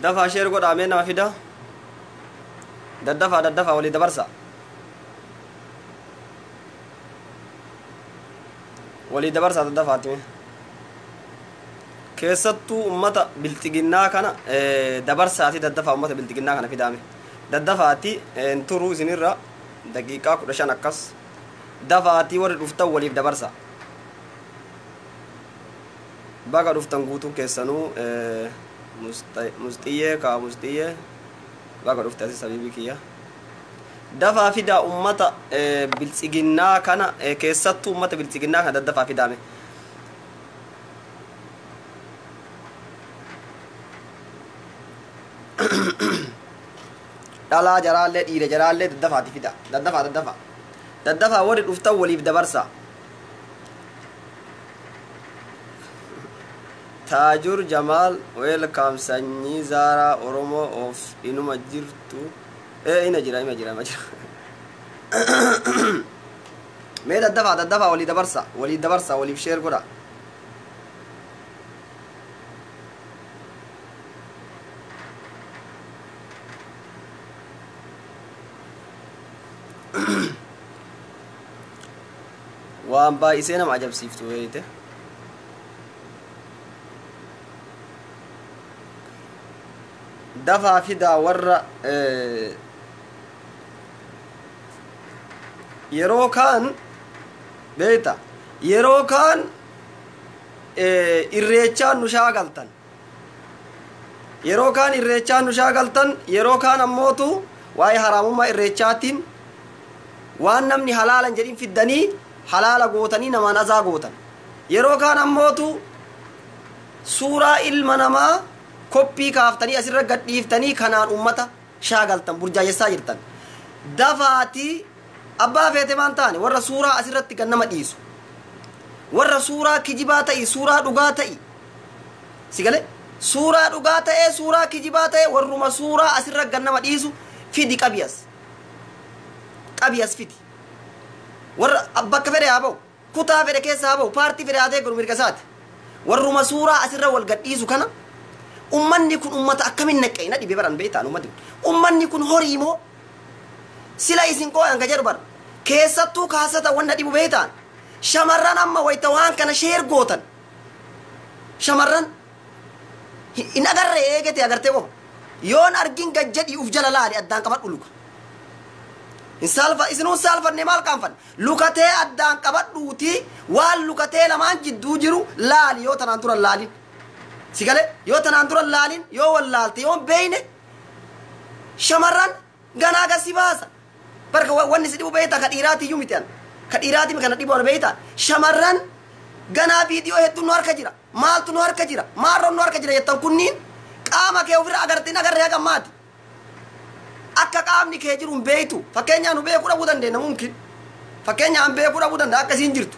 دفع شير قد عمينا ما في ده دفع ولي دبرسا ولي دبرسا دفع تمي كيستو أمتا بالتقنا كان دبرساتي دفع أمتا بالتقنا كان في دامي دفعتي انترو زنيرة دقيقة كرشان أكس دفعتي ورد رفتا ولي دبرسا بقى رفتن قوتو كيسانو مستية كمستية بقى رفتا سبيبي كيا دفع في دا أمتا بالتقنا كان كيستو أمتا بالتقنا كان دفع في دامي دالا جرالة إيرة جرالة دفع في دا دفع ورد رفتا ولي دبرسا تاجر جمال ويلكم سني زارا أورومو أوف إنو مجرتو إنا جرا ميدا دفع ولي دبرسا ولي بشير قرا وان بايسينا ما جاب سيفتو هيته دفع في دا ورّا يروكان بيتا يروكان إرّيتشان نشاغلتن يروكان إرّيتشان نشاغلتن يروكان أموتو واي حرامما إرّيتشاتين وان نمني حلالا جرين في الدني حلالا قوتني نما نزا قوتن يروكان أموتو سورة المنما كوبي كافتني أسرع قد يفتني كنان أمتا شاغلتن برجا يساجرتن دفاتي أبا فيتمان تاني ورّا سورة أسرع تكنما ديسو ورّا سورة كجباتي سورة دقاتي سيقالي سورة دقاتي سورة كجباتي ورّما سورة أسرع قنما ديسو فيدي قبياس فيدي ورّا أبا كفري أبو كتا فري كيسا أبو بارتي فري آده قرمير كسات ورّما سورة أسرع والقد ديسو كنا ummanni kun ummata akkamin naqayna dibe baran beetaan ummanni kun horiimo sila isin qoyan ka jarbar keessattuu kaasata wanna dibu beetaan shamarran amma wayta waan kana sheer gootan shamarran in agarre eegete agarte qofa yoon argin gajjadi uf jala laali addaan qabadhu luka isinuu saalfanne maal qaanfan lukatee addaan qabadhuuti waan lukatee lamaan jidduu jiru laali yoo tanaan turan laalin سيقال يو تناندر اللالين يو واللالتي يو بينه شمران غناغا سيباسا برك واني سيديبو بيتا كديراتي يوميتان كديراتي مكان ديبو بيتا شمران غنا فيديو هدو نوار كجيرا مالتو نوار كجيرا مارو نوار كجيرا يتن كنين قاما كيوفر اغرتين اغر يا غمات akka qaamni kee jiru beeytu fakkeenya nu beeku dhabu dandeenya mumkin fakkeenya an beeku dhabu dandeenya akka siin jirtu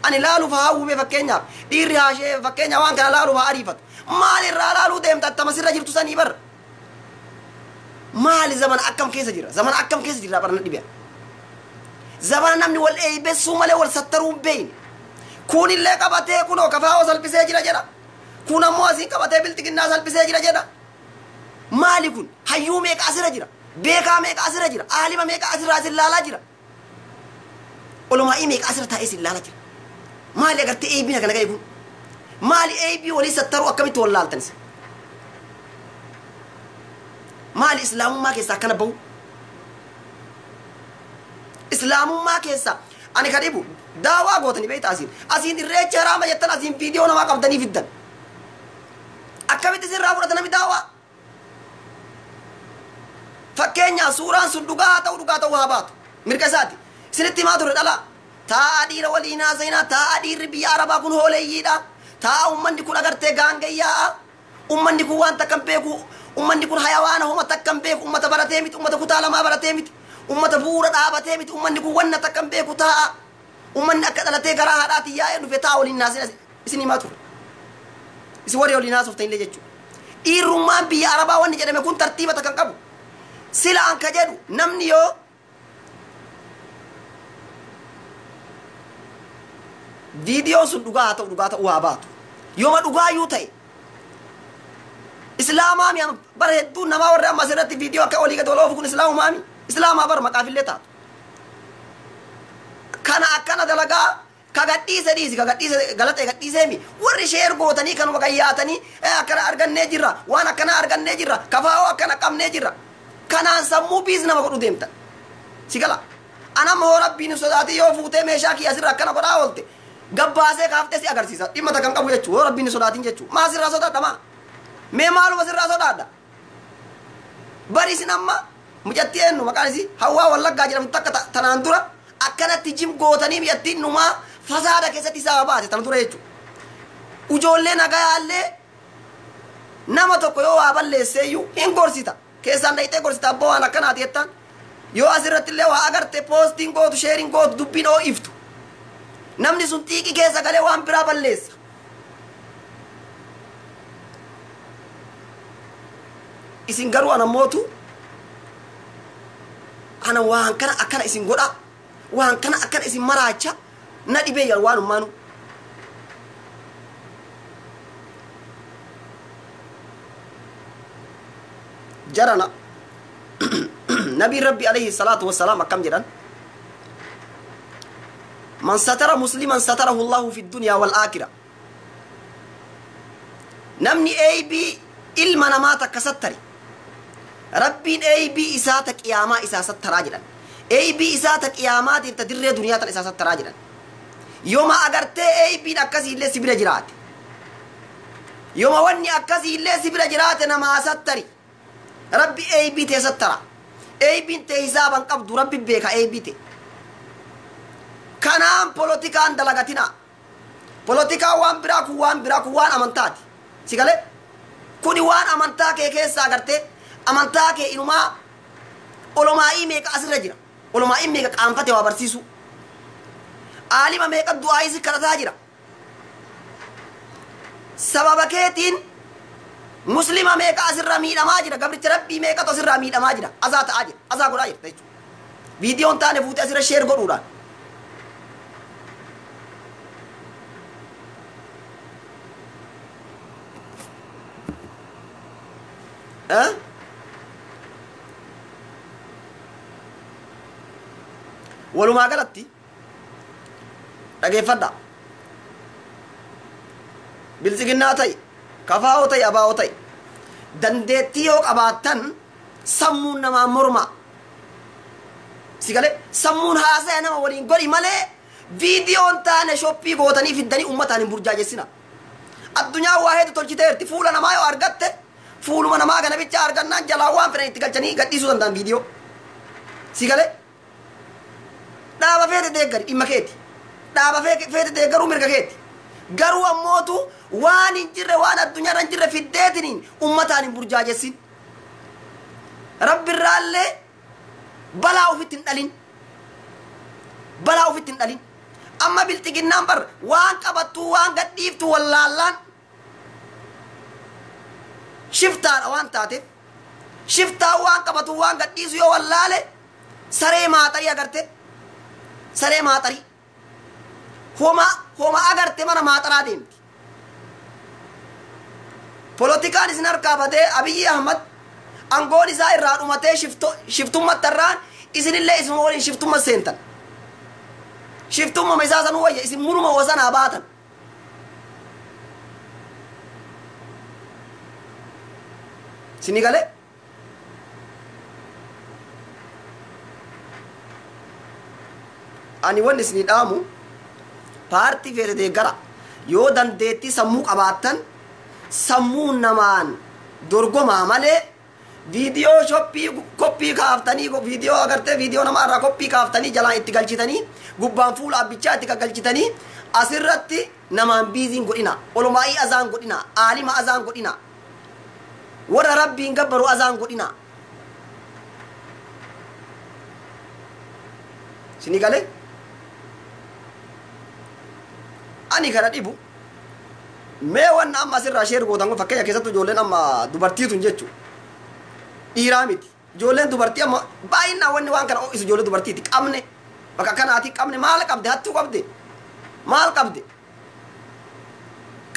ani laalu fa hawwe fakkeenya dhiirri haashee fakkeenya waan kana laalu fa ariifatu maal irraa laaluu deemta attama sirra jirtu sanii bar maali zaman akkam keessa jira barna dhibe zaman namni wal eeybesuu malee wal sattaruu beeyin kun illee qabatee kunoo kafaa'oo salphisee jira jedha kun ammoo asiin qabatee biltiqinnaa salphisee jira jedha maali kun hayyuu meeqa asirra jira beekaa meeqa asirra jira aalima meeqa asirraa isin laalaa jira olumaa'ii meeqa asirra taa'ee isin laalaa jira maali agartee eeybina kana ga'e kun maali eeybii walii sattaruu akkamitti wal laaltanis maali islaamummaa keessaa akkana bahu islaamummaa keessaa ani ka dhibu daawaa gootanii beeyta asiin irreecha haraama jettan asiin viidiyoo namaa qabdanii fiddan akkamitti sirraa fudhata nami daawaa fakkeenya suuraan sun dhugaa ta'u haa baatu mirga isaati isinitti himaa ture dhala taa dhiira waliin haasayinaa taa dhiirri biyya arabaa kun hooleeyyiidha taa ummanni kun agartee gaangayyaa ummanni kun waan takkan beeku ummanni kun hayawaana homa takkan beeku ummata baratee miti ummata kutaa lamaa baratee miti ummata buura dhaabatee miti ummanni kun wanna takkan beeku taa ummanni akka dhalatee garaa haadhaati yaa'ee dhufe taa waliin haasayina isin himaa ture isin warri waliin haasoftan illee jechuudha dhiirrummaan biyya arabaa wanni jedhame kun tartiiba takkan qabu sila an ka jedhu namni yoo viidiyoon sun dhugaa haa ta'u waa baatu yooma dhugaayyuu ta'e islaamaa mi bara hedduu namaa warra amma asirratti viidiyoo akka olii gad oloofu kun islaamumaa mi islaamaa bara maqaafillee taatu kana akkana dalagaa kagadhiise dhiisi kagadhiise galata gadhiisee mi warri sheer gootanii kanuma qayyaatanii akkana argannee jirra waan akkana argannee jirra kafaa'oo akkana qabnee jirra kanaan sammuu biis nama godhu deemta si gala anamma hoo rabbiin sodaatii yoo fuutee meeshaa kiyya asirra akkana godhaa oolte gabbaasee kaaftee si agarsiisa dhimma takkan qabu jechuu hoo rabbiin sodaatiin jechuu maa sirraa sodaadha maa mee maaluma sirraa sodaadha bari isin amma mucattii eenyu maqaan isii hawwaa wallaggaa jedhamtu takka tanaan dura akkanatti jim gootanii biyyattiin numaa fasaada keessatti isaa baate tana dura jechuudha ujoollee nagayaallee nama tokko yoo waa balleesseeyyuu hin gorsita keessaan dhayitee gorsita abboo waan akkanaati jettaan yoo asirratti illee waa agarte poostiin gootu sheeriin gootu dubbiin oo iftu namni sun xiiqi keessa galee waan biraa balleessa isin garuu anammootu ana waan kana akkana isin godha waan kana akkana isin maraacha na dhibee yaa waan ummaanu jarana nabi rabbi alayhi salatu wassalam akkam jedhan man satara musliman satarahu Allahu fi dunya wal akhirah namni aybi ilma namaa takka sattari rabbiin aybi isaata qiyamaa isaa sattaraa jedhan aybi isaata qiyamaatiif ta dirree duniyaa tan isaa sattaraa jedhan yooma agartee aybiin akkasii illee si bira jiraate yooma wanni akkasii illee si bira jiraate namaa sattari rabbi aybii tee sattara aybiin tee hisaaban qabdu rabbi beeka aybii tee kanaan polotikaan dalagatina polotikaan waan biraa kun waan amantaati si galee kuni waan amantaa kee keessa agartee amantaa kee inumaa olomaa'ii meeqa asirra jira olomaa'ii meeqa qaanfate waa barsiisu aalima meeqa du'aa isi kadhataa jira sababa keetiin muslima meeqa asirra miidhamaa jira gabricha rabbii meeqatu asirraa miidhamaa jira azaa ta'aa jira azaa godhaa jirta jechuudha viidiyoon taane fuute asirra sheer godhuudhaan walumaa galatti dhageeffadha bilisiginnaa ta'e kafaa'oo ta'e abaa'oo ta'e dandeettii yoo qabaattan sammuun namaa morma si galee sammuun haasaya nama waliin godhi malee viidiyoon taane shoppii gootanii fiddanii ummataan hin burjaajessina addunyaa waa hedduu tolchiteerti fuula namaa yoo argatte fuuluma namaa kana bicha argannaan jalaa waan fedhan itti galchanii gadhiisuu danda'an viidiyoo si galee dhaaba feete deeggari dhimma keeti dhaaba feete deeggaruu mirga keeti garuu ammootu waan hin jirre waan addunyaa hin jirre fiddeetiniin ummataan hin burjaajessin rabbirraallee balaa ufitti hin dhalin amma bilxiginnaan bar waan qabattuu waan gadhiiftu wallaallaan shiftaadha waan taateef shiftaa waan qabatu waan gadhiisu yoo wallaale saree maaxarii agarte saree maaxarii homa agarte mana maaxaraa deemti polotikaan isin harkaa badee abiyyi ahmad angoon isaa irraa dhumatee shiftummaatti irraan isinillee isin waliin shiftumma seentan shiftummama isaa sanuu wayya isin muruma wasanaa baatan sini galee ani wanni isinii dhaamu paartii feete deeggara yoo dandeettii sammuu qabaattan sammuu namaan dorgomaa malee viidiyoo shoppii koppii kaaftanii viidiyoo agartee viidiyoo nama irraa koppii kaaftanii jalaan itti galchitanii gubbaan fuula abbichaa itti galchitanii asirratti namaan biiziin godhina olumaa'ii azaan godhina aalima azaan godhina warra rabbiin gabbaru azaan godhina sini galee ani kana dhibu mee wanna amma asirraa sheer gootan kun fakkeenya keessattuu ijoolleen amma dubartiitun jechuudha dhiiraa miti ijoolleen dubartii amma baay'inaan wanni waan kana ho'isu ijoollee dubartiiti qabne bakka kanaati qabne maal qabde hattuu qabde maal qabde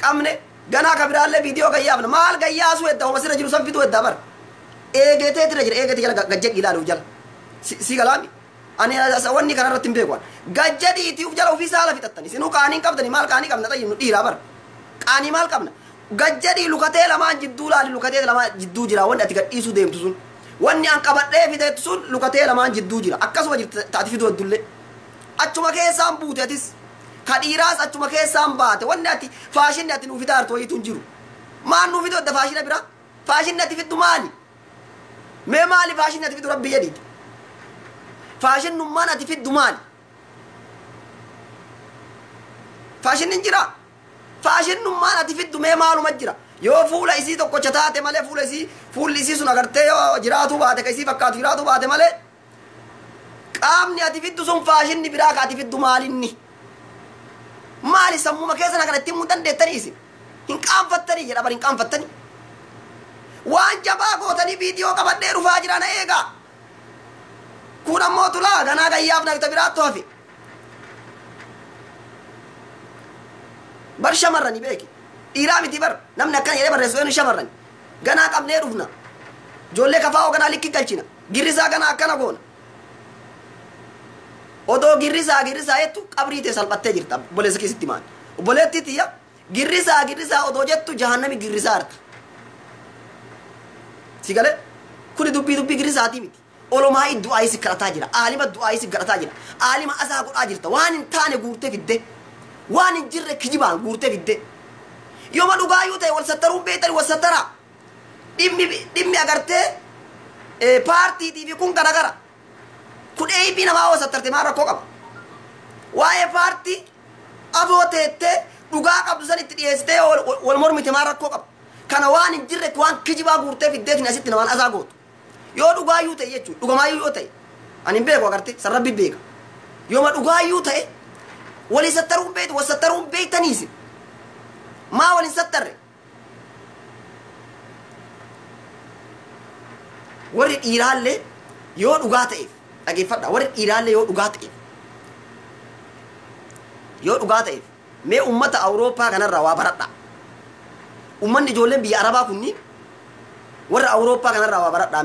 qabne ganaa kabiraallee viidiyoo gayyaafna maal gayyaasu edda homa sirra jiru san fiduu edda bara eegetee tira jira eegete jala gajjadhi ilaaluuf jala si galaami ani wanni kana irratti hin beeku gajjadhiitiif jala ofii saala fixattani isinuu qaanii qabdani maal qaanii qabna xayyinu dhiiraa bara qaanii maal qabna gajjadhii lukatee lamaan jidduu laali lukatee lamaan jidduu jira wanni ati gadhiisuu deemtu sun wanni an qabadhee fideettu sun lukatee lamaan jidduu jira akkasuma jirti taati fiduu heddullee achuma keessaan buute atis ka dhiiraas achuma keessaan baate wanni ati faashinni ati nuuf fidaartu wayitu hin jiru maan nuuf fiduu edda faashina bira faashinni ati fiddu maali mee maali faashinni ati fiddu rabbi jedhiiti faashinnummaan ati fiddu maali faashinni hin jira faashinnummaan ati fiddu mee maaluma jira yoo fuula isii tokkocha taate malee fuulli isii sun agartee yoo jiraatu baate ka isii fakkaatu jiraatu baate malee qaamni ati fiddu sun faashinni biraa ka ati fiddu maalinni maali sammuma keessana kana ittiin muu dandeettanii isin hin qaanfattanii jedha bar hin qaanfattanii waan jabaa gootanii viidiyoo qabadhee dhufaa jira na eegaa kun ammoo tulaa ganaa gayyaaf nagta biraattu hafe bar shamarrani beeki dhiiraa miti bar namni akkana jedhee barreessu eenyu shamarrani ganaa qabnee dhufna ijoollee kafaa'oo ganaa likki galchina girrisaa ganaa akkana goona odoo girrisaa jettu qabriitee salphattee jirta obboleessa keessatti maan obboleetti tiyya girrisaa odoo jettu jahannami girrisaa arta si galee kuni dubbii girrisaatii miti olomaa du'aa isi kadhataa jira aalima du'aa isi kadhataa jira aalima asaa godhaa jirta waan hin taane guurtee fidde waan hin jirre kijibaan guurtee fidde yooma dhugaayyuu ta'e wal sattaruun beektan wal sattaraa dhimmi agartee paartiitii fi kun garagara kun eebii namaa wal sattarte maan rakkoo qaba waa'ee paartii afoo teettee dhugaa qabdu san itti dhiyeessitee wal mormite maan rakkoo qaba kana waan hin jirre waan kijibaa guurtee fiddeetiin asitti namaan asaa gootu yoo dhugaayyuu ta'e jechuudha dhugumaayyuu yoo ta'e ani hin beeku agarte san rabbi beeka yooma dhugaayyuu ta'e walii sattaruun beektu wal sattaruun beektaniisi maa walin sattarre warri dhiiraallee yoo dhugaa ta'eef dhageeffadha warri dhiiraallee yoo dhugaa ta'eef mee ummata awurooppaa kanarraa waa baradha ummanni ijoolleen biyya arabaa kunniin warra awurooppaa kanarraa waa baradhaa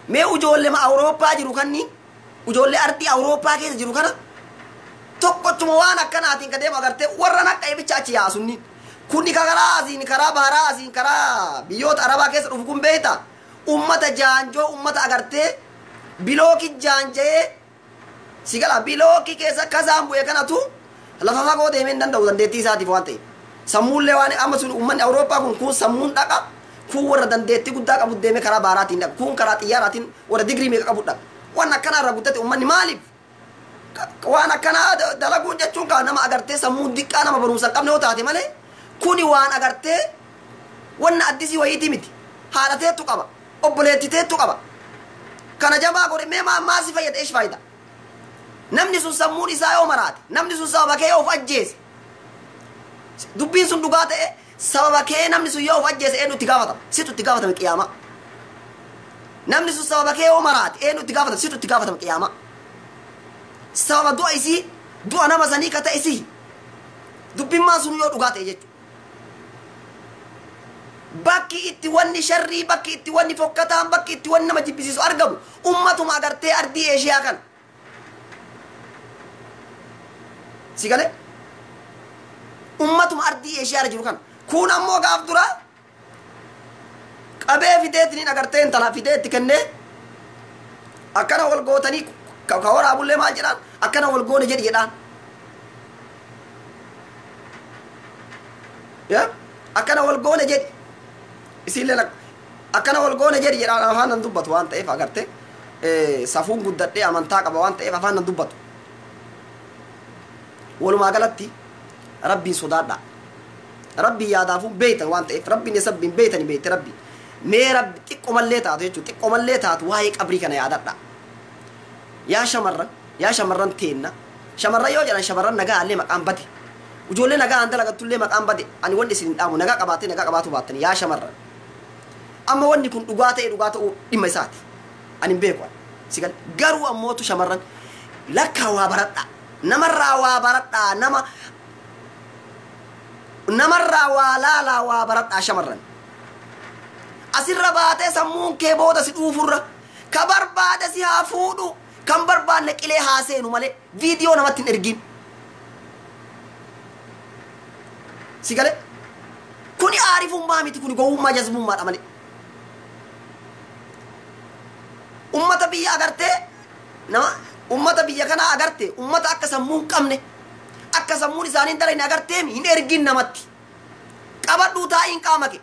mee ijoollee awurooppaa jiru kanni ijoollee ardii awurooppaa keessa jiru kana tokkochuma waan akkanaatiin ka deemu agartee warra naqqa ibicha achi yaasunni kunni karaa asiin karaa baharaa asiin karaa biyyoota arabaa keessa dhufu kun beekta ummata jaanjoo ummata agartee bilooki jaanjee sigala bilooki keessa kasaan bu'e kanatu lafa fagoo deemee hin danda'u dandeettii isaatiif waan ta'eef sammuullee waan amma sun ummanni awurooppaa kun sammuun dhaqa kun warra dandeettii guddaa qabu deemee karaa baharaatiin dhaqa kun karaa xiyyaaraatiin warra digrii meeqa qabu dhaqa waan akkanaa irraa guddate ummanni maaliif waan akkanaa dalaguun jechuun kaa nama agartee sammuu diqqaa nama barumsa hin qabne yoo taate malee kuni waan agartee wanna addisii wayiitii miti haadhateettu qaba obboleettiteettu qaba kana jabaa godhe mee maasi fayyada eesh faayida namni sun sammuun isaa yoo maraate namni sun sababa kee yoo of ajjeese dubbiin sun dhugaa ta'e sababa kee namni sun yoo of ajjeese eenyu itti gaafatama situ itti gaafatama qiyaamaa namni sun sababa kee yoo maraate eenyu itti gaafatama situ itti gaafatama qiyaamaa sababa du'a isii du'a nama sanii ka ta'e isii dubbimmaan sun yoo dhugaa ta'e jechuudha bakki itti wanni sharrii bakki itti wanni fokkataan bakki itti wanni nama jibbisiisu argamu ummatuma agartee ardii eeshiyaa kana si galee ummatuma ardii eeshiyaa jiru kana kun ammoo gaaf dura qabee fideetiniin agartee intala fidee itti kennee akkana wal gootanii ka waraabullee maal jedhaan akkana wal goone jedhaan akkana wal goone jedhi isiillee akkana wal goone jedhaan afaan nan dubbatu waan ta'eef agarte safuun guddadhee amantaa qaba waan ta'eef afaan nan dubbatu walumaa galatti rabbiin sodaadha rabbiin yaadaafuun beeytan waan ta'eef rabbiin sabbiin beeytani beeyte rabbi mee rabbi xiqqomallee taatu jechuudha xiqqomallee taatu waa'ee qabrii kana yaadadha yaa shamarran teenna shamarran yoo jedhan shamarran nagaa allee maqaan bade ijoollee nagaa an dalagatullee maqaan bade ani wanni isin hin dhaamu nagaa qabaatee nagaa qabaatu baattani yaa shamarran amma wanni kun dhugaa ta'uu dhimma isaati ani beeku sigal garu ammotu shamarran lakka waa baradha namarra waa baradha namarra waa laala waa baradha shamarran asirra baate sammuun kee booda si dhuufurra ka barbaade si haa fuudhu kan barbaanne qilee haa seenu malee viidiyoo namatti hin ergin sigale kuni aarifummaa miti kuni gowwummaa jazbummaadha malee ummata biyya agartee nama ummata biyya kana agartee ummata akka sammuun qabne akka sammuun isaanii darayne agartee hin ergin namatti qabadhuu taa'iin qaama kee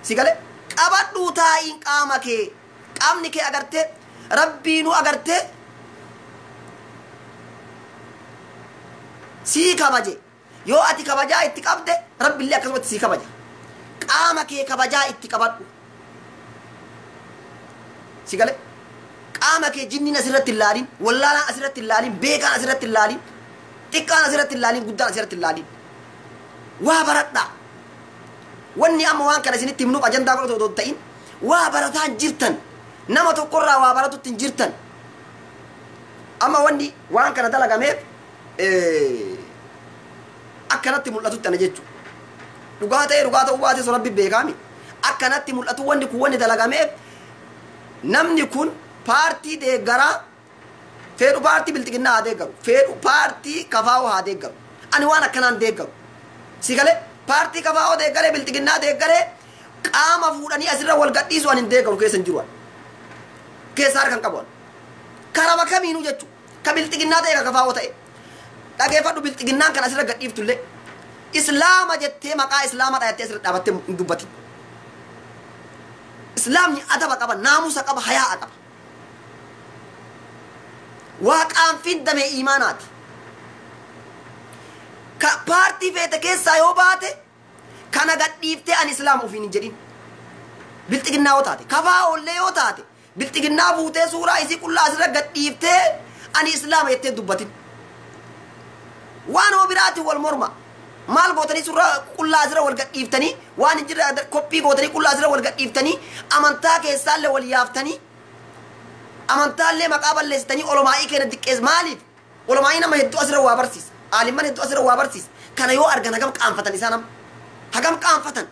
sigale qabadhuu taa'iin qaama kee qaamni kee agartee rabbiinu agartee sii kabaje yoo ati kabajaa itti qabde rabbillee akkasumatti sii kabaja qaama kee kabajaa itti qabadhu sigale qaama kee jinniin asirratti hin laalin wallaalaan asirratti hin laalin beekaan asirratti hin laalin xiqqaan asirratti hin laalin guddaan asirratti hin laalin waa baradhaa wanni amma waan kana isinitti himnuuf ajandaa godhatu otoo ta'in waa barataan jirtan nama tokkorraa waa baratutti hin jirtan amma wanni waan kana dalagameef akkanatti mul'atutti ana jechuudha dhugaa ta'uu baate rabbi beekaami akkanatti mul'atu wanni kun wanni dalagameef namni kun paartii deeggaraa fedhu paartii bilxiginnaa haa deeggaru fedhu paartii kafaa'oo haa deeggaru ani waan akkanaan deeggaru sigale paartii kafaa'oo deeggaree bilxiginnaa deeggaree qaama fuudhanii asirra wal gadhiisu ani hin deeggaru keessa hin jiru keessa harkan qabu karama kamiinuu jechuudha ka bilxiginnaa ta'e ka kafaa'oo ta'e dhageeffadhu bilxiginnaan kan asirra gadhiiftullee islaama jettee maqaa islaamaa dhayattee asirra dhaabattee hin dubbati islaamni adaba qaba naamusa qaba hayaa qaba waaqaan findame iimaanaati ka paartii feete keessaa yoo baate kana gadhiiftee ani islaama ofiin hin jedhin bilxiginnaa yoo taate kafaa'oollee yoo taate bilxiginnaa fuutee suuraa isii qullaa asirra gadhiiftee ani islaama jettee dubbatin waan oo biraati wal morma maal gootanii suuraa qullaa asirra wal gadhiiftanii waan hin jirre koppii gootanii qullaa asirra wal gadhiiftanii amantaa keessaallee wal yaaftanii amantaallee maqaa balleessitanii olomaa'ii keenya diqqees maaliif olomaa'ii nama hedduu asirra waa barsiisa aalimman hedduu asirra waa barsiisa kana yoo argan hagam qaanfatan isaan amma hagam qaanfatan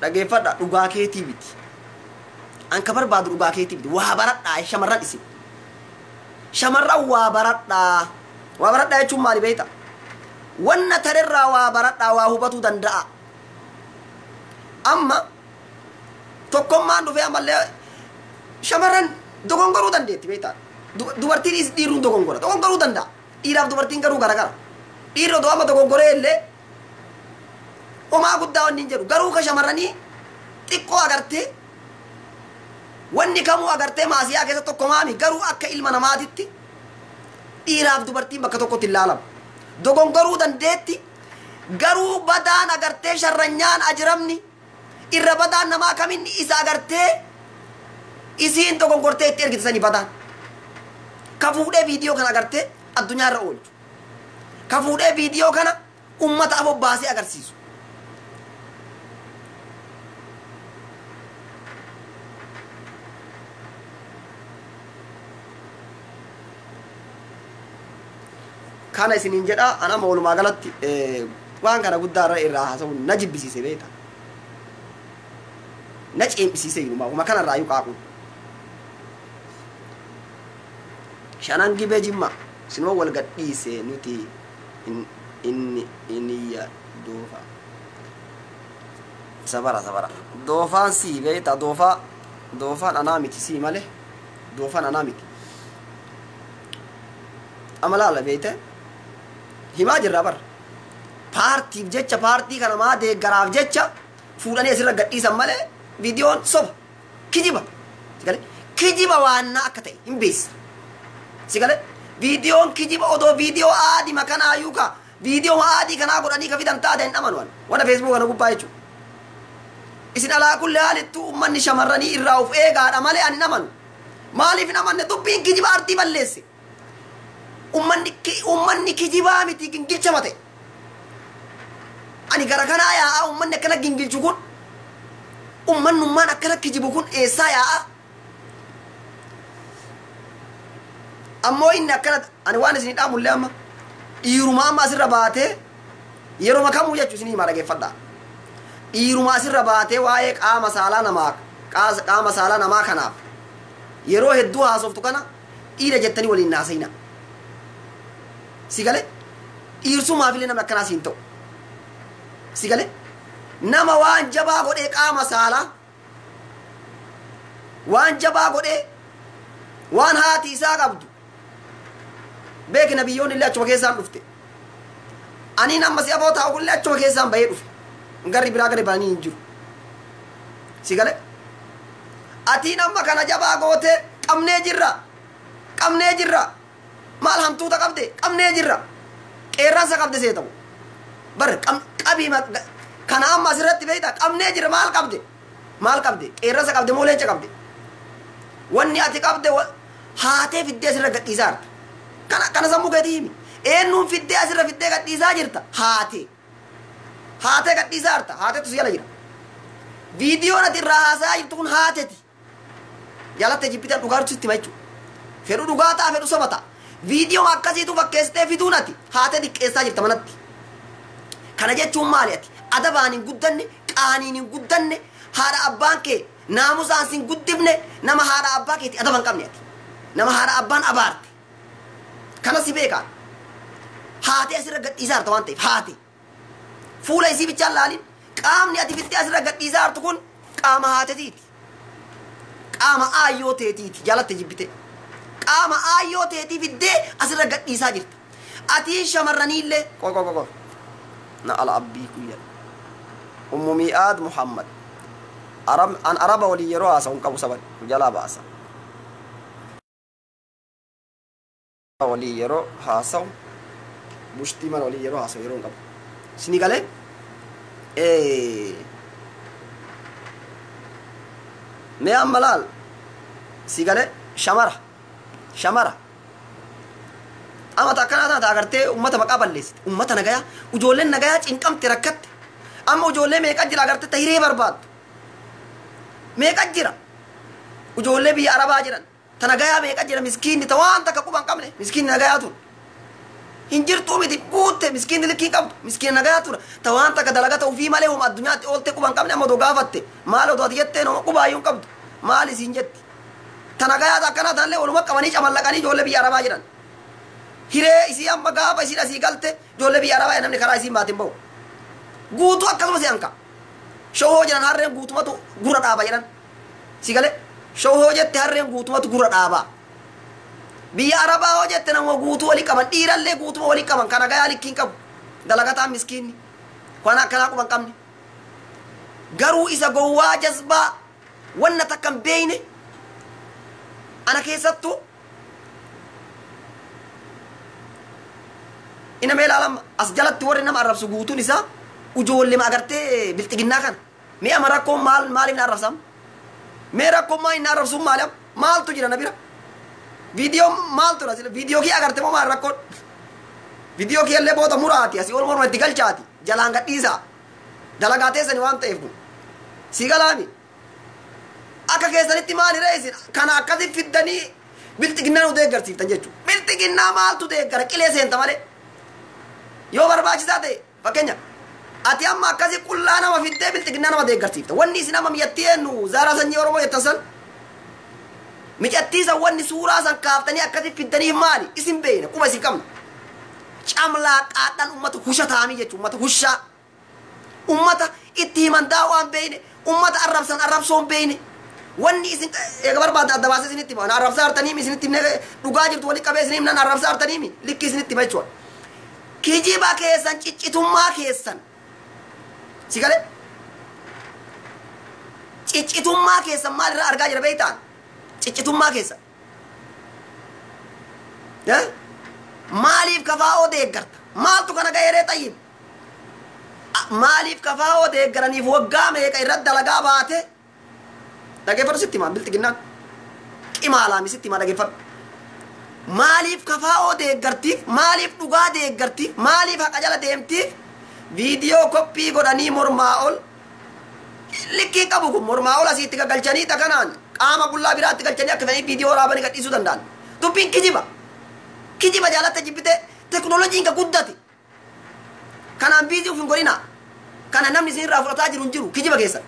dhageeffadha dhugaa keetii miti an ka barbaadu dhugaa keetii miti waa baradhaa shamarran isin shamarran waa baradhaa jechuun maali beekta wanna tarerraa waa baradhaa waa hubatuu danda'a amma tokkommaan dhufee ammallee shamarran dogongoruu dandeetti beekta dubartiin dhiirruun dogongoruu danda'a dhiiraaf dubartiin garuu garagara dhiirri odoo amma dogongoree illee omaa guddaa wanni hin jedhu garuu ka shamarranii xiqqoo agartee wanni kamuu agartee maasiyaa keessa tokko maami garuu akka ilma namaatitti dhiiraaf dubartiin bakka tokkotti hin laalamu dogongoruu dandeetti garuu badaan agartee sharranyaan ajramni irra badaan namaa kaminni isa agartee isiin dogongortee itti ergitisanii badaan ka fuudhee viidiyoo kana agartee addunyaa irra oolchu ka fuudhee viidiyoo kana ummata abobbaasee agarsiisu kana isinin jedha anama walumaa galatti waan kana guddaa irraa haasa'u na jibbisiise beeta na ceemisiise yinuma uma kana irraa yuqaaqu shanan gibee jimma sinuma wal gadhiise nuti inniya doofa sabara doofaan sii beeta doofaan anaa miti sii male doofaan anaa miti amalaala beete himaa jirra bar paartiif jecha paartii kana maa deeggaraaf jecha fuudhanii asirra gadhiisan malee viidiyoon soba kijiba sigale kijiba waannaa akka ta'e hin beessa sigale Viidiyoon kijiba odoo viidiyoo aadii makanaa yuuka viidiyoo aadii kanaa godhanii ka fidan taate hin amanuwan wana feesbuuk kana gubbaa jechuudha. Isin alaa kulli haalittuu ummanni shamarranii irraa of eegaadha malee ani hin amanu. Maaliif hin amanne dubbiin kijiba artii balleesse. Ummanni kijibaa miti gingilcha mate. Ani gara kanaa yaa'a ummanni akkana gingilchu kun ummannummaan akkana kijibu kun eessaa yaa'a. Ammoo inni akkana ani waan isin dhaamullee amma dhiiruma amma asirra baatee yeroo makamuu jechuu isin himaa dhageeffadhaa. Dhiiruma asirra baatee waa'ee qaama saalaa namaa kanaaf yeroo hedduu haasoftu kana dhiira jettanii waliin naasayina. Si galee dhiirsumaafillee namni akkanaas hin ta'u. Si galee nama waan jabaa godhee qaama saalaa waan jabaa godhee waan haati isaa qabdu beekna biyyoonni illee achuma keessaan dhufte. Ani nama si afoo taa'u illee achuma keessaan bahee dhufe. Garri biraa gadi baanii hin jiru. Si galee ati nama kana jabaa goote qabnee jirra maal hamtuuta qabde qabnee jirra qeerransa qabde see ta'u bar qabii kana amma asirratti beeyta qabnee jirra maal qabde qeerransa qabde moo leenca qabde wanni ati qabde haatee fiddee asirra gadhiisaa jirta kana sammuu keetii himi eenyuun fiddee asirra fiddee gadhiisaa jirta haatee gadhiisaa jirta haateetu si jala jira viidiyoon ati irraa haasaa jirtu kun haateeti jalatte jibbitan dhugaa jirtu sitti machu fedhu dhugaa ta'a fedhu soba ta'a viidiyoo akkasiitu fakkeessitee fiduun ati haatee diqqeessaa jirta manatti. Kana jechuun maali ati adabaan hin guddanne qaaniin hin guddanne haadha abbaan kee naamusaan sin guddifne nama haadha abbaa keeti adaba hin qabne ati nama haadha abbaan abaarte kana si beekaa haatee asirra gadhiisaa jirta waan ta'eef haatee fuula isii bichaan laalin qaamni ati fittee asirra gadhiisaa jirtu kun qaama haateetiiti qaama aayyoo teetiiti jalatte jibbite qaama aayyoo teetii fiddee asirra gadhiisaa jirta ati shamarraniillee qoqoqoqo na ala abbii kuyya ummu mi'aad muhammad an araba walii yeroo haasa'uun qabu saban jalaa baasa walii yeroo haasa'u bushtii mana walii yeroo haasa'u yeroo hin qabu sini galee mee amma laal si galee shamara amata akkana taata agartee ummata maqaa balleessite ummata nagayaa ijoolleen nagayaa cinqamte rakkatte amma ijoollee meeqa jira agartee tahiree barbaaddu meeqa jira ijoollee biyya arabaa jiran ta nagayaa meeqa jira miskiinni ta waan takka quban qabne miskiinni nagayaa tun hin jirtuu miti guutte miskiinni likkii qabdu miskiinni nagayaa tura ta waan takka dalagata ufii malee homa addunyaatti oolte quban qabne amma odoo gaafatte maal odoo ati jettee nama qubaayyuun qabdu maal isiin jetti ta nagayaa akkana tanallee waluma qabanii camallaqanii ijoollee biyya arabaa jiran hiree isii amma gaafa isiin asii galte ijoollee biyya arabaa namni karaa isiin baatiin bahu guutuu akkasuma si hanqa shawhoo jedhan harreen guutumatu gura dhaaba jedhan si galee shawhoo jette harreen guutumatu gura dhaaba biyya arabaa hoo jette nama guutuu walii qaban dhiirallee guutuma walii qaban kana gayaa likkiin qabu dalagataan miskiinni kana akkanaa quban qabne garuu isa gowwaa jazbaa wanna takkan beeyne ana keessattu ina mee ilaalama as jalatti warri nama arrabsu guutuun isaa ijoollee ma agartee bilxiginnaa kana mee ama rakkoon maaliif na arrabsam mee rakkoon maa inni arrabsuun maaltu jira na bira viidiyoo maaltu dha viidiyoo kee agarte moo maal rakkoon viidiyoo kee illee booda muraati asii ol morma itti galchaati jalaan gadhiisaa dalagaa teessani waan ta'eef kun sii galaami akka keessanitti maali reessin kana akkasi fiddanii bilxiginnaa nu deeggarsiiftan jechuudha bilxiginnaa maaltu deeggara qilee seenta malee yoo barbaachisaa ta'e fakkeenya ati amma akkasi qullaa nama fiddee bilxiginnaa nama deeggarsiifta wanni isin amma miyyattii eenyu zaaraa sanyii oromoo jettan san mijattiisa wanni suuraa san kaaftanii akkasi fiddaniif maali isin beeyna quba isin qabna camlaa qaadhaan ummata husha taa'anii jechuudha ummata hushaa ummata itti himantaa waan beeyne ummata arrabsan arrabsoon beeyne wanni isin eega barbaadda adda baasee isinitti hima arrabsaa hartaniimi isinitti dhugaa jirtu wali qabee isin himnan arrabsaa hartaniimi likki isinitti hima jechuudha kijiba keessan ciccitummaa keessan si galee ciccitummaa keessan maal irraa argaa jira beeytaan ciccitummaa keessan maaliif kafaa'oo deeggarta maaltu kana ga'eeree xayyib maaliif kafaa'oo deeggaraniif waggaa meeqa irratti dalagaa baate dhageeffadhu sitti himaa bilxiginnaan qimaalaami sitti himaa dhageeffadhu maaliif kafaa'oo deeggartiif maaliif dhugaa deeggartiif maaliif haqa jala deemtiif viidiyoo koppii godhanii mormaa ol likkii qabu kun mormaa ol asiitti galchanii takanaan qaama qullaa biraatti galchanii akka fedhanii viidiyoo waraabanii gadhiisuu danda'an dubbiin kijiba jaalatta jibbite teknooloojiin ka guddate kanaan biizii uf hin godhina kana namni isin irraa fudhataa jiru hin jiru kijiba keessan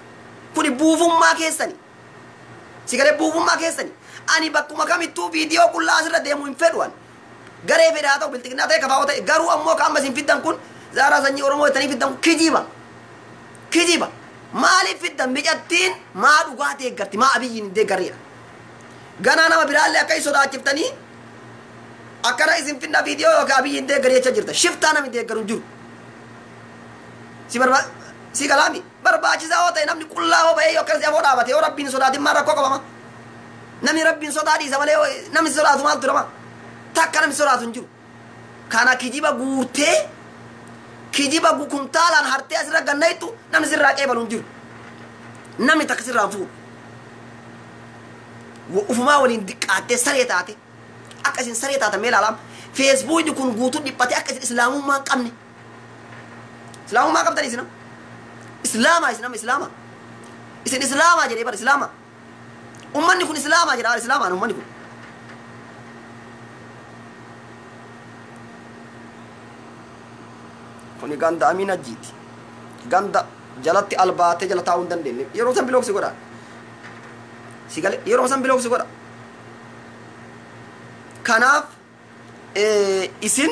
kuni buufummaa keessani sigalee buufummaa keessani ani bakkuma kamittuu viidiyoo qullaa asirra deemu hin fedhuan garee fedhe haa ta'u bilxiqinnaa ta'e kafaa'oo ta'e garuu ammoo ka amma isin fiddan kun zaaraa sanyii oromoo jettanii fiddan kun kijiba maaliif fiddan mijattiin maa dhugaa deeggarti maa abiyyiin hin deeggarreedha ganaa nama biraallee akka hin sodaachiftanii akkana isin finna viidiyoo yookaan abiyyi hin deeggaree jecha jirta shiftaa namni deeggaru hin jiru si galaami barbaachisaa yoo ta'e namni qullaa hoo ba'ee yookaan si afoo dhaabate yoo rabbiin sodaatin maan rakkoo qabama namni rabbiin sodaa dhiisa malee namni sodaatu maaltu nama takka namni sodaatu hin jiru kana kijiba guurtee kijiba kumtaalaan hartee asirra gannaytu namni sirraa qeebalu hin jiru namni takka sirraa hin fuudhu ufumaa waliin diqqaattee saree taate akka isin saree taatan mee ilaalaam feesbuukni kun guutuu dhiphate akka isin islaamummaa hin qabne islaamummaa qabdan isin isin islaamaa jedhee bara islaamaa ummanni kun islaamaa jedha islaamaan ummanni kun kuni ganda Amina Jiiti ganda jalatti albaatee jala taa'uu hin dandeenye yeroo san bilooksi godha sigale yeroo san bilooksi godha kanaaf isin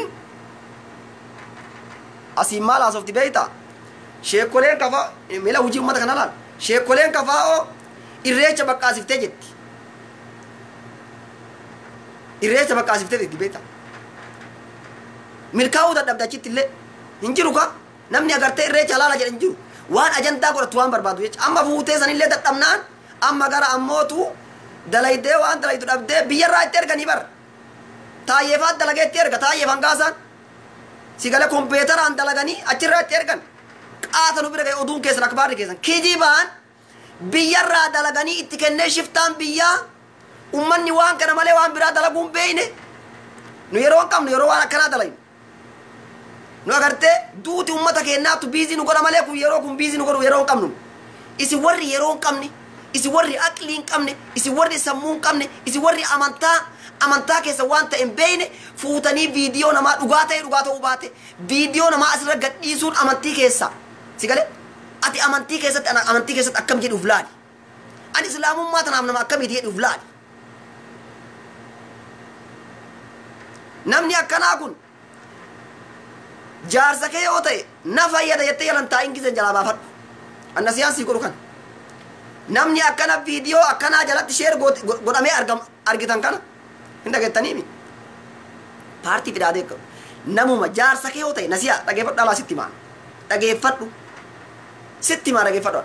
asiin maal haasofti beeyta sheekoleen kafa mila hujii ummata kana laal sheekoleen kafaa'oo irreecha baqqaasiftee jetti irreecha baqqaasiftee jetti beeyta milkaa'uu dadhabde achitti illee hin jiru ka namni agartee irreecha laala jedhe hin jiru waan ajandaa godhatu waan barbaadu jecha amma fuutee sanillee dadhabnaan amma gara ammootu dalaydee waan dalaydu dhabdee biyyarraa itti erganii bara taayyeefaat dalagee itti erga taayyeef hangaasaan sigale kompeetaraan dalaganii achirraa itti ergan qaata nu bira ga'e oduun keessan akbaarri keessan kijibaan biyyarraa dalaganii itti kennee shiftaan biyyaa ummanni waan kana malee waan biraa dalaguu hin beeyne nu yeroo hin qabnu yeroo waan akkanaa dalaynu nu agartee duuti ummata keennaattu biizii nu godha malee kun yeroo kun biizii nu godhu yeroo hin qabnu isin warri yeroo hin qabne isin warri aqlii hin qabne isin warri sammuu hin qabne isin warri amantaa keessa waan ta'e hin beeyne fuutanii viidiyoo namaa dhugaa ta'uu baate viidiyoo namaa asirra gadhiisuun amantii keessa sigale ati amantii keessatti akkam jedhuuf laali ani islaamummaa tanaaf nama akkamiiti jedhuuf laali namni akkanaa kun jaarsa kee yoo ta'e na fayyada jettee yalan taa'in gizeen jalaa baafadhu anna siyaansii godhu kan namni akkana viidiyoo akkanaa jalatti sheer godhamee argitan kana hin dhageettaniimi paartii fidaadee qabu namuma jaarsa kee yoo ta'e nasiyaa dhageeffadhu alaa sitti himaan dhageeffadhu sitti himaa dhageeffadhu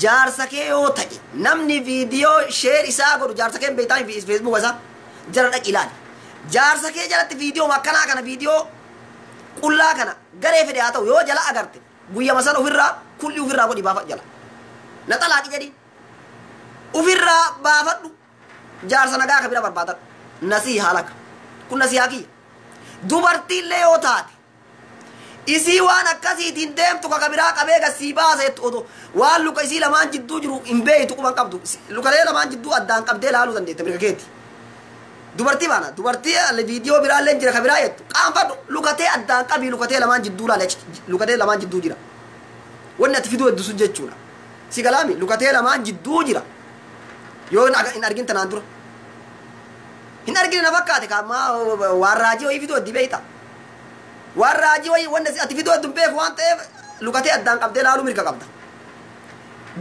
jaarsa kee yoo ta'e namni viidiyoo sheer isaa godhu jaarsa kee hin beektaan feesbuuka isaa jala dhaqi ilaali jaarsa kee jalatti viidiyoo akkanaa kana viidiyoo qullaa kana garee fedhe haa ta'u yoo jala agarte guyyama sana ofirraa kulli ofirraa godhi baafadhu jala na xalaaqi jedhi ofirraa baafadhu jaarsa nagaa ka bira barbaadadhu nasii haalaka kun nasihaa kiyya dubartiillee yoo taate isii waan akkasiitiin deemtu ka biraa qabee gassii baaseettu oto waan luka isii lamaan jidduu jiru hin beeytu quban qabdu lukalee lamaan jidduu addaan qabdee laaluu dandeette mirga keeti dubartii baana dubartii viidiyoo biraallee jira ka biraa jettu qaanfadhu lukatee addaan qabii lukatee lamaan jidduu laale lukatee lamaan jidduu jira wanni ati fiduu heddusu jechuudha si galaami lukatee lamaan jidduu jira yoo hin argin tanaan dura hin argine na fakkaate kaamaa waan raajii wayii fiduu heddi beeyta waan raajii wayii wanni ati fiduu heddu beeku waan ta'eef lukatee addaan qabdee laaluu mirga qabda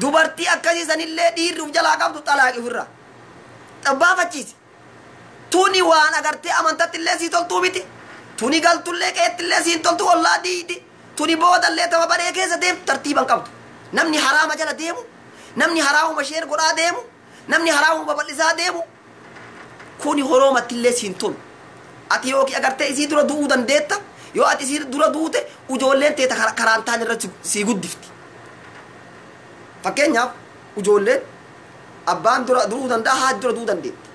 dubartii akkasii sanillee dhiirri uf jalaa qabdu xalaaqi ofirraa xabbaafachiisi tuni waan agartee amantatti illee sii toltuu miti tuni galtullee qeetti illee siin toltu ollaa diidi tuni boodallee tama baree keessa deemtu tartiiban qabdu namni haraama jala deemu namni haraamuma sheer godhaa deemu namni haraamuma babal'isaa deemu kuni horoomatti illee siin tolu ati yooki agartee isii dura du'uu dandeetta yoo ati isii dura duute ijoolleen teeta karaan taan irratti sii guddifti fakkeenyaaf ijoolleen abbaan dura du'uu danda'a haati dura du'uu dandeetti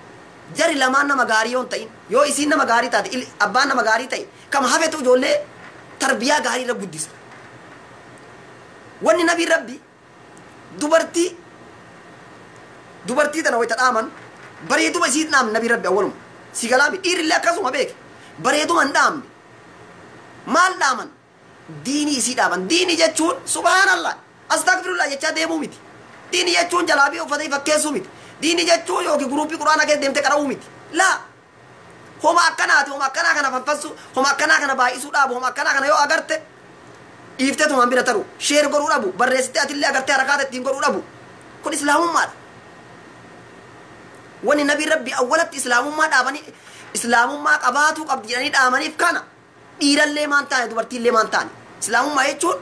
jari lamaan nama gaarii yoon ta'in yoo isiin nama gaarii taate abbaan nama gaarii ta'e kama hafetu ijoollee tarbiyaa gaarii irra guddisa wanni nabii rabbi dubartii tana wayta dhaaman bareeduma isii dhaamne nabii rabbi awwaluma si galaami dhiirillee akkasuma beeke bareeduma hin dhaamne maal dhaaman diinii isii dhaaman diinii jechuun subhaanallah astagfirullah jechaa deemuu miti diinii jechuun jalaabii uffatee fakkeessuu miti diinii jechuun yookiin guruupii quraana keessa deemtee qara'uu miti laa homa akkanaati homa akkanaa kana fanfassu homa akkanaa kana baay'isuu dhaabu homa akkanaa kana yoo agarte dhiifteetumaan bira taru sheer godhuu dhabu barreessitee atillee agartee harakaata ittiin godhuu dhabu kun islaamummaadha wani nabii rabbi awwalatti islaamummaa dhaabanii islaamummaa qabaatuu qabdi jedhanii dhaamaniif kana dhiirallee maan taane dubartiillee maan taane islaamummaa jechuun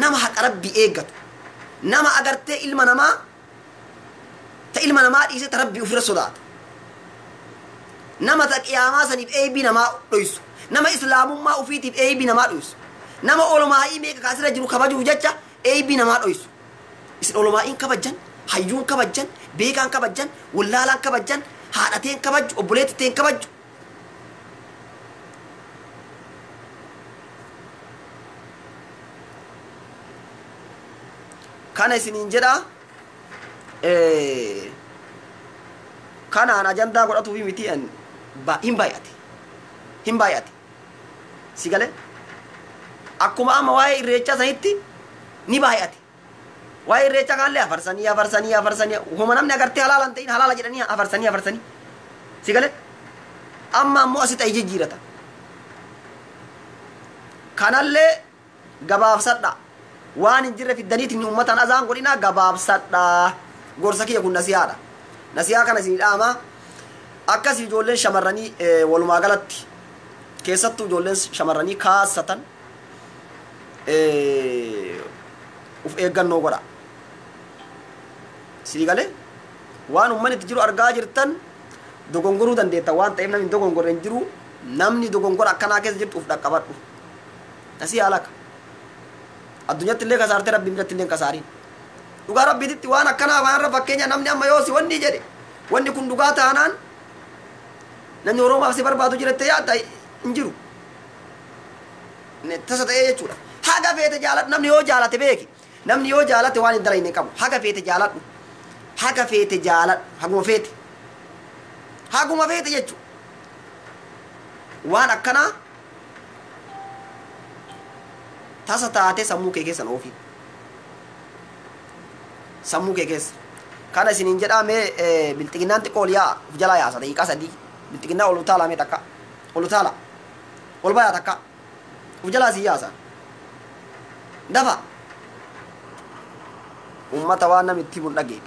nama haqa rabbi eeggatu nama agartee ilma namaa dhiisee ta rabbi ofirra sodaata nama ta qiyaamaa saniif eebii namaa dhoysu nama islaamummaa ufiitiif eebii namaa dhoysu nama olomaa'ii meeqa kaasirra jiru kabajuuf jecha eebii namaa dhoysu isin olomaa'iin kabajjan hayyuun kabajjan beekaan kabajjan wallaalaan kabajjan haadhateen kabajju obboleettiteen kabajju kana isiniin jedha kanaan ajandaa godhatuufi miti hin baay'ate si galee akkuma amma waa'ee irreechaa sanitti ni baay'ate waa'ee irreechaa kanallee afarsanii homa namni agartee halaala hin ta'in halaala jedhanii afarsanii si galee amma ammoo asitti ay jijjiirata kanallee gabaabsadha waan hin jirre fiddaniitiin ummatan azaan godhina gabaabsadha gorsa kiyya kun nasihaa kana isin dhaama akkasii ijoolleen shamarranii walumaa galatti keessattuu ijoolleen shamarranii kaasatan uf eeggannoo godha sii galee waan umman itti jiru argaa jirtan dogongoruu dandeetta waan ta'eef namni dogongorre hin jiru namni dogongora akkanaa keessa jirtu uf dhaqqabadhu nasihaa alaka addunyatti illee kasaarte rabbi biratti illee kasaariin dhugaa rabbiititti waan akkanaa waan irra fakkeenya namni amma yoo si wanni jedhe wanni kun dhugaa taanaan namni oroomaaf si barbaadu jirette yaadda hin jiru tasa ta'ee jechuudha haga feete jaaladhu namni yoo jaalate beeki namni yoo jaalate waan hin dalayne qabu haga feete jaaladhu haguma feete jechuudha waan akkanaa tasa taate sammuu kee keessan oofii sammuu kee keessa kana isiniin jedhamee bilxiginnaan xiqqoo ol yaa uf jalaa yaasa daqiiqaa sadii bilxiginnaa ol utaalaa mee takka ol utaala ol bayaa takka uf jalaa sii yaasa dafa ummata waan nam itti mun dhagee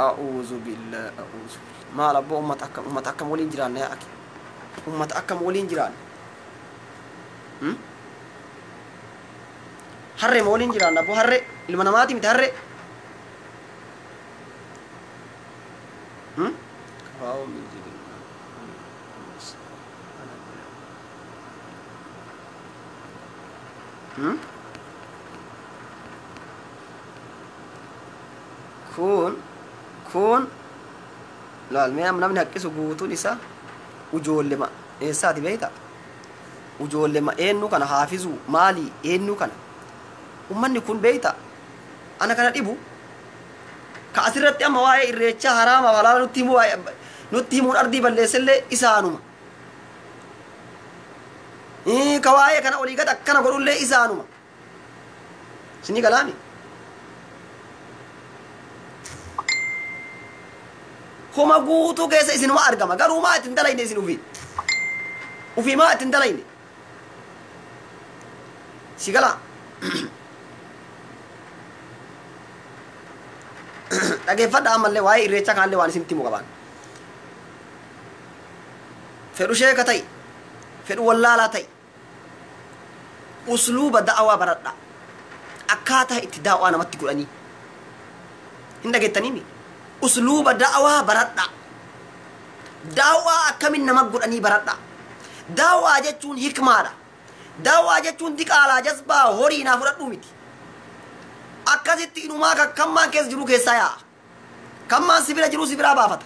أعوذ بالله ما لبو أمة أكم ولين جيران يا أخي أمة أكم ولين جيران هرّي مولين جيران أبو هرّي المناماتي متهرّي kun laal mee namni haqqisu guutuun isaa ujoollema eessaati beeyta ujoollema eenyu kana haafizu maalii eenyu kana ummanni kun beeyta ana kana dhibu ka asirratti amma waa'ee irreecha haraama walaala nutti himuun ardii balleessellee isaanuma ka waa'ee kana olii gad akkana godhullee isaanuma sini galaami kuma guutuu keessa isinuma argama garuu maa ittiin dalayne isin ufii maa ittiin dalayne si gala dhageeffadha ammallee waa'ee irreecha kanallee waan isinitti himu qabaan fedhu sheeka ta'i fedhu wallaalaa ta'i أسلوب دعوة بردا أكاتا اتداء أنا متقول أني هندا جتنيمي أسلوب دعوة بردا دعوة كمين نمقول أني بردا دعوة جتون هكمارا دعوة جتون ديك على جذبة هوري نافرت نوميتي أكاسيت إنما كمان كيس جرو كيسايا كمان سبيرا جرو سبيرا بافت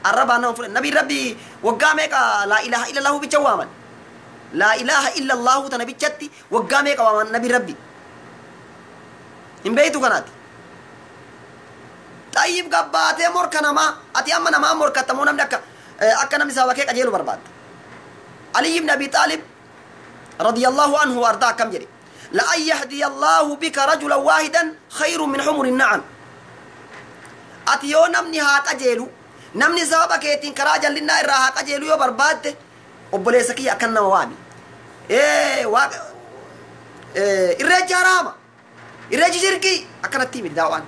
الرب أنا فلان نبي ربي وقامك لا إله إلا الله بجوامن لا إله إلا الله تنبي جتي وقامك ومن نبي ربي إن بيتو كانت طيب قبّاتي مركنا ما أتي أمنا ما مركتا مونا منك أكنا مساوكيك أجيلو برباد علي بن أبي طالب رضي الله عنه وأرضاه كم جري لأن يهدي الله بك رجلا واحدا خير من حمر النعم أتيو نمني هاك أجيلو نمني سبب كيتين كراجل لنا إرها هاك أجيلو يو برباد وبليسكي أكنا موامي إرجع راما إرجع شركي أكنا تيمي داوان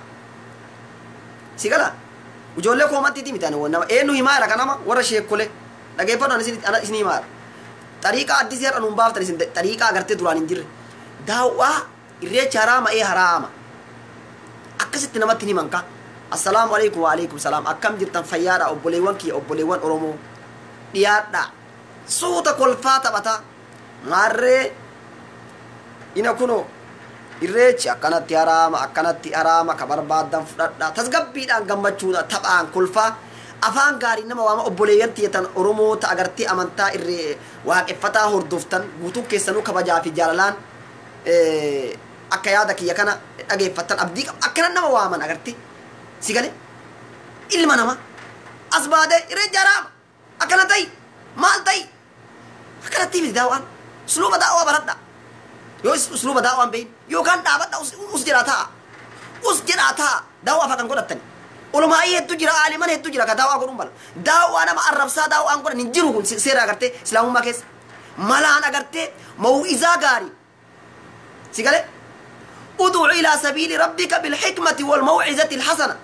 سيقلا وجولة كوماتي تيمي تاني ونما إنو هما ركناما ورا شيء كله لقيفون أنا إسني مار طريقة أديسير أنو مباف تريسين طريقة أغرتي دوران إنجير داوا إرجع راما حراما أكست نمات تيمي منكا السلام عليكم وعليكم السلام أكم جرتن فيارا أبوليوان كي أبوليوان أرومو ديارنا صوت كل فاتا بتا مارre ina kuno irreechi akkanatti araama ka barbaadan fudhadha tasgabbiidhaan gammachuudha taphaan kulfaa afaan gaarii nama waama obboleeyyan tiyatan oromoo ta agartii amantaa irree waaqeffataa hordoftan guutuu keessanuu kabajaa fi jaalalaan akka yaada kiyya kana dhageeffattan abdii akkanan nama waaman agartii si gale ilma nama as baadee irreechi araama akkana ta'i maal ta'i akkanatti miti daawwan أسلوب دعوة بردا يو أسلوب دعوة بين يو كان دعوة أسجراتا دعوة فكان قدرت تاني علماء يتجرا عالمان يتجرا كدعوة قرون بال دعوة أنا ما أعرف سا دعوة أنقر نجرو سيرا كرتة سلام ما كيس مالان كرتة موعظة غاري سيقاله ادعو إلى سبيل ربك بالحكمة والموعظة الحسنة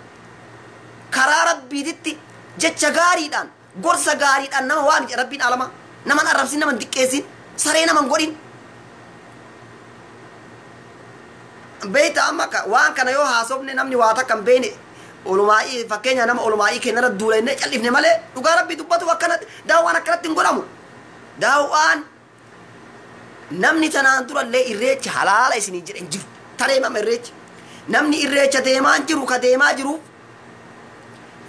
قرارات بيدتي جتش غاري دان قرص غاري دان نما وان ربين علما نما أعرف سين نما دكيسين سرينا من قولين بيت أمك وان كان يو حاسبني نمني واتا كم بيني علمائي فكينيا نم علمائي كنا ردولين نجلف نمالي لقارب بيدبط وكانت داوانا كانت تنقرامو داوان نمني تنانتور اللي إريج حلال إسني جر إنجر تريما من إريج نمني إريج ديمان جرو كديما جرو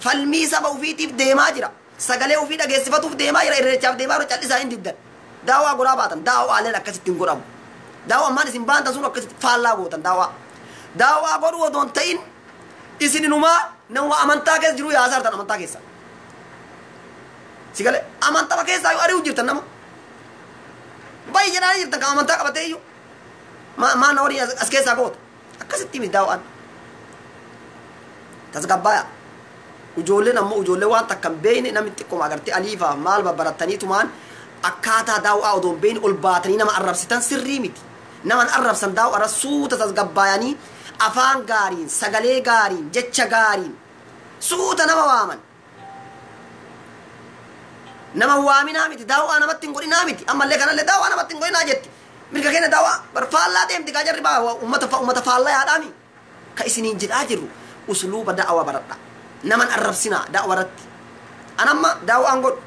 فالميسا بوفيتي ديما جرا سقالي وفيدا جيسفتو ديما جرا إريج ديما رو چالي ساين ديدن دعوة غرابة دعوة على نكست تنقرام دعوة ما نسيم بان تزور نكست فعلا قوتن دعوة غرو دون تين إسني نما نوا أمانتا كيس جرو ياسر تنا أمانتا كيسا سيقال أمانتا كيسا يو أريو جرتن نما باي جراني جرتن كأمانتا كبته يو ما نوري أسكيسا قوت أكست تيمي دعوة تزقبايا وجولة نمو وجولة وان تكم بين نمتكم أغرتي أليفا مال ببرتني تمان akkaataa daawwaa odoon beeni ol baatanii nama arrabsitan sirrii miti naman arrabsan daawwaa suuta tasgabbaayanii afaan gaariin sagalee gaariin jecha gaariin suuta nama waaman nama waaminaa miti daawwaa namatti hin godhinaa miti ammallee kanallee daawwaa namatti hin godhinaa jetti mirga keenya daawwaa bar faallaa deemti kaa jarri baa ummata faallaa yaadhaami ka isiniin jedhaa jirru usluuba daawwaa baradha naman arrabsinaa daawwaa irratti anamma daawwaan godhu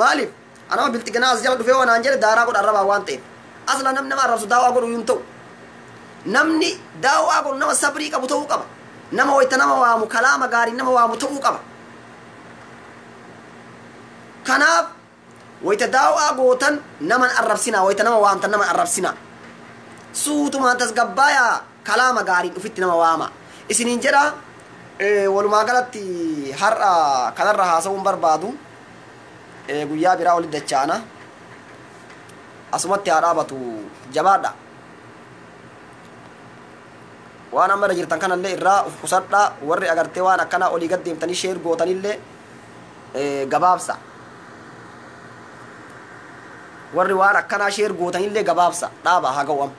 maaliif أنا ما بلتقي ناس جل دفعوا أنا أنجل دارا قد أربعة وانتين أصلا نم نما رفض داوا قد ينتو نمني داوا قد نما صبري كبتوه كبا نما ويتنما وامو كلام غاري نما وامو توه كبا كناب ويتداوا قوتن نما الربسنا ويتنما وامتن نما الربسنا سوتو ما تسقبايا كلام غاري وفيت نما واما إسنين جرا ولما قالت هرّا كدر هاسون بربادو guyyaa biraa oli dachaana asumatti haadhaabatu jabaadha waan amma jirtan kanallee irraa uf qusadha warri agartee waan akkana olii gad deemtanii sheer gootanillee gabaabsa warri waan akkanaa sheer gootanillee gabaabsa dhaaba haa ga'uam